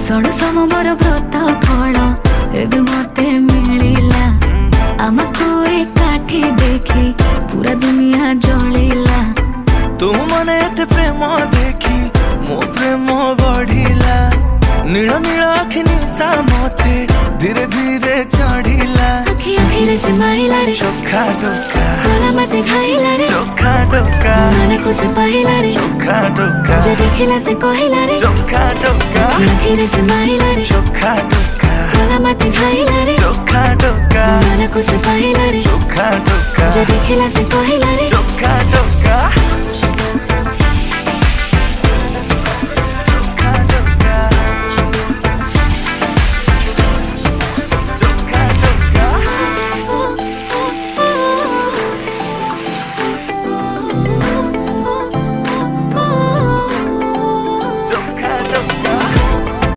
षोडश मोर व्रत फल एबे मते मिलिला आमको एकाठी देखी पूरा दुनिया जलिला। तू मने एते प्रेम देखी मो प्रेम बढ़िला। नील नील आखि निशा मते धीरे धीरे चढ़िला। आखि आखिरे से मारिला रे चोखा डोका गला मते खाइला रे चोखा डोका माने को से पाहिला रे चोखा डोका जे देखिला से कहिला रे चोखा डोका आखि आखिरे से मारिला रे चोखा डोका गला मते खाइला रे चोखा डोका माने को से पाहिला रे चोखा डोका जे देखिला से कहिला रे चोखा डोका।